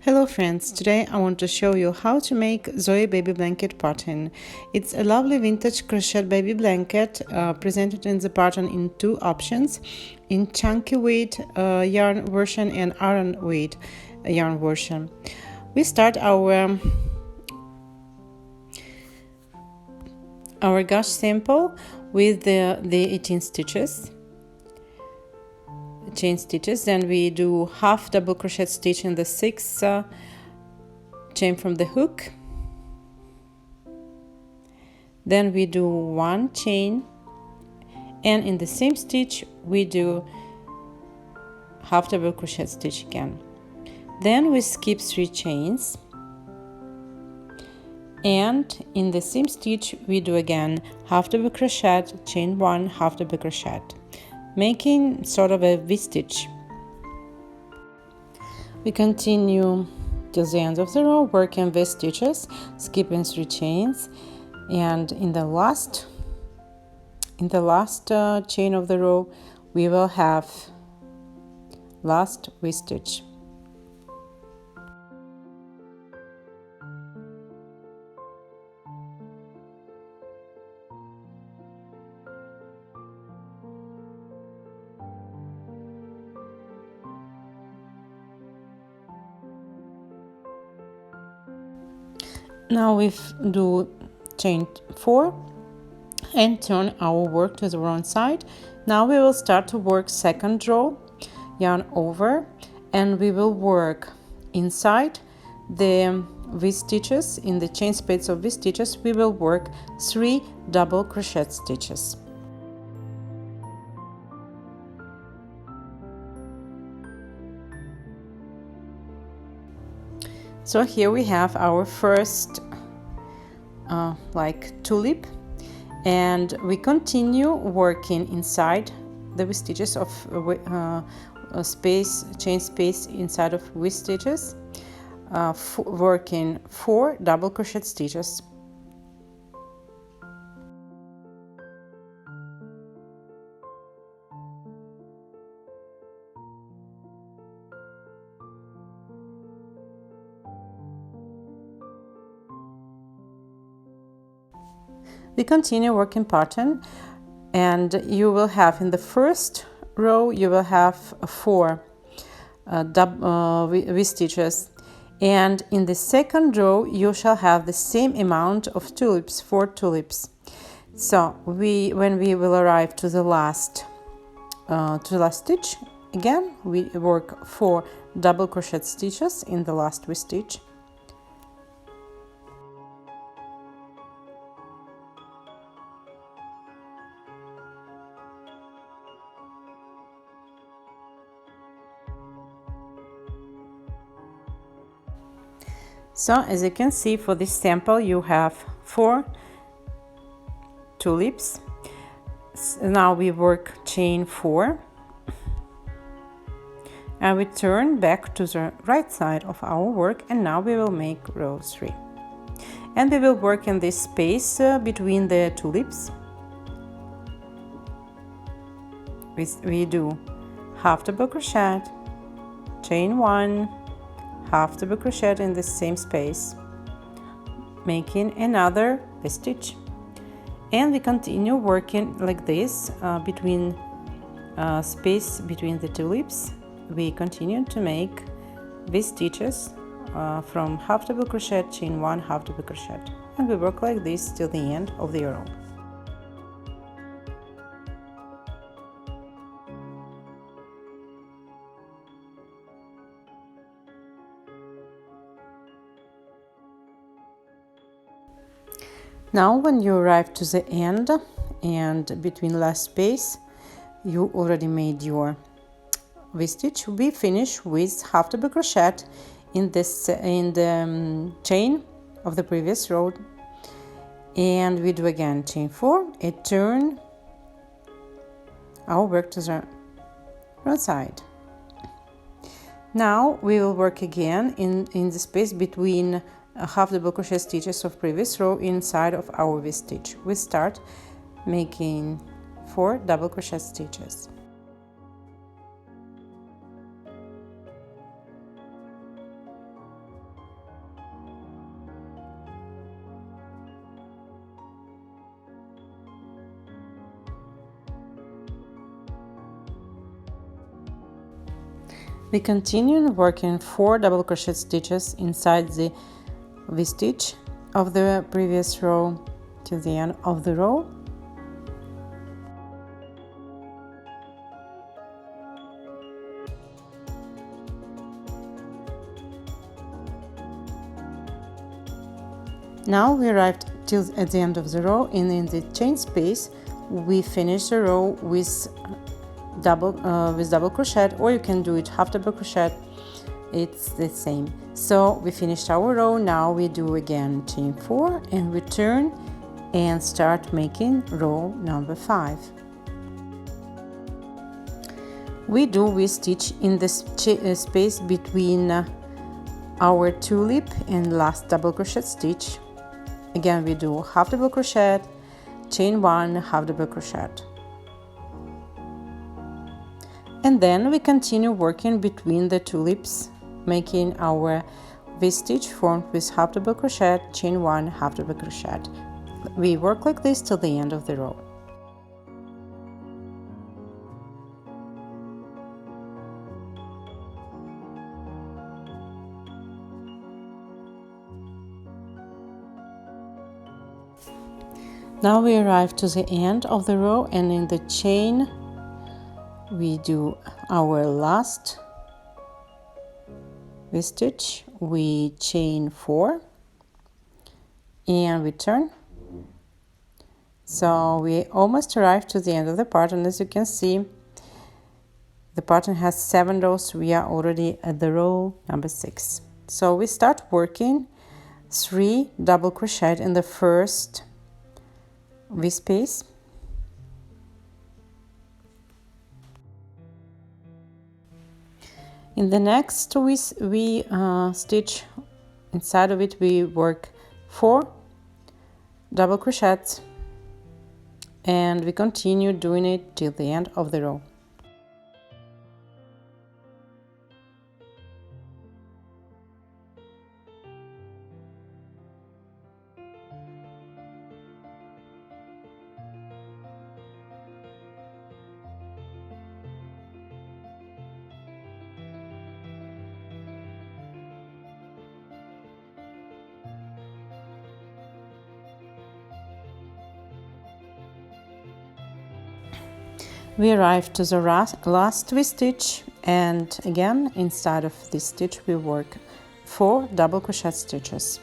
Hello friends, today I want to show you how to make Zoey baby blanket pattern. It's a lovely vintage crochet baby blanket presented in the pattern in two options, in chunky weight yarn version and iron weight yarn version. We start our gauge sample with the 18 stitches. Chain stitches, then we do half double crochet stitch in the 6th chain from the hook, then we do 1 chain, and in the same stitch we do half double crochet stitch again. Then we skip 3 chains, and in the same stitch we do again half double crochet, chain 1, half double crochet, making sort of a V-stitch. We continue till the end of the row, working V-stitches, skipping 3 chains, and in the last chain of the row we will have last V-stitch. Now we do chain 4 and turn our work to the wrong side. Now we will start to work second row, yarn over, and we will work inside the V-stitches. In the chain space of V-stitches we will work 3 double crochet stitches. So here we have our first tulip, and we continue working inside the V-stitches of chain space inside of V-stitches, working 4 double crochet stitches. We continue working pattern, and you will have in the first row you will have 4 V-stitches, and in the second row you shall have the same amount of tulips, 4 tulips. So when we will arrive to the last stitch, again we work 4 double crochet stitches in the last V-stitch. So as you can see, for this sample you have 4 tulips. Now we work chain 4 and we turn back to the right side of our work, and now we will make row 3, and we will work in this space between the tulips. We do half double crochet, chain 1, half double crochet in the same space, making another V-stitch, and we continue working like this between space between the tulips. We continue to make V-stitches from half double crochet, chain 1, half double crochet, and we work like this till the end of the row. Now when you arrive to the end and between last space you already made your V-stitch, we finish with half double crochet in the chain of the previous row, and we do again chain 4 and turn our work to the front side. Now we will work again in the space between half double crochet stitches of previous row inside of our V-stitch. We start making 4 double crochet stitches. We continue working 4 double crochet stitches inside the V-stitch of the previous row to the end of the row. Now we arrived at the end of the row, and in the chain space we finish the row with double crochet, or you can do it half double crochet. It's the same. So we finished our row. Now we do again chain 4 and we turn and start making row number 5. We do V-stitch in the space between our tulip and last double crochet stitch. Again, we do half double crochet, chain 1, half double crochet, and then we continue working between the tulips, making our V-stitch formed with half double crochet, chain 1, half double crochet. We work like this till the end of the row. Now we arrive to the end of the row, and in the chain we do our last V-stitch. We chain 4 and we turn. So we almost arrived to the end of the pattern. As you can see, the pattern has 7 rows. We are already at the row number 6. So we start working 3 double crochet in the first V-space. In the next we stitch inside of it, we work 4 double crochets, and we continue doing it till the end of the row. We arrive to the last V-stitch, and again inside of this stitch we work 4 double crochet stitches.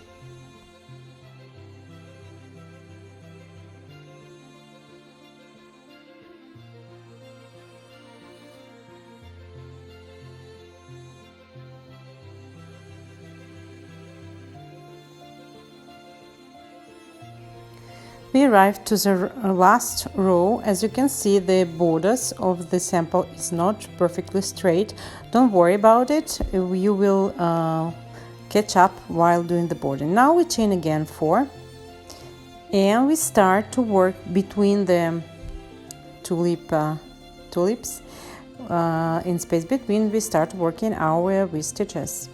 We arrived to the last row. As you can see, the borders of the sample is not perfectly straight. Don't worry about it, you will catch up while doing the border. Now we chain again 4 and we start to work between the tulips. In space between we start working our V-stitches.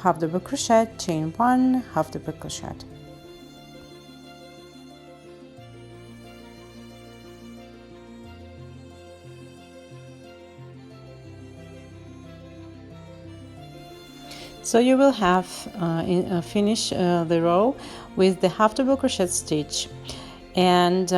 Half double crochet, chain 1, half double crochet. So you will have finish the row with the half double crochet stitch, and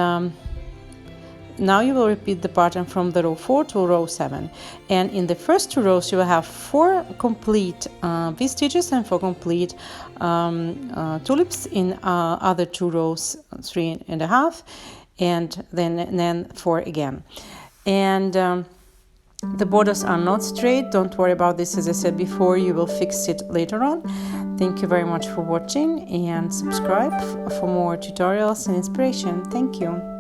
now you will repeat the pattern from the row 4 to row 7, and in the first 2 rows you will have 4 complete V-stitches and 4 complete tulips. In other 2 rows 3.5, and then 4 again, and the borders are not straight. Don't worry about this. As I said before, you will fix it later on. Thank you very much for watching, and subscribe for more tutorials and inspiration. Thank you.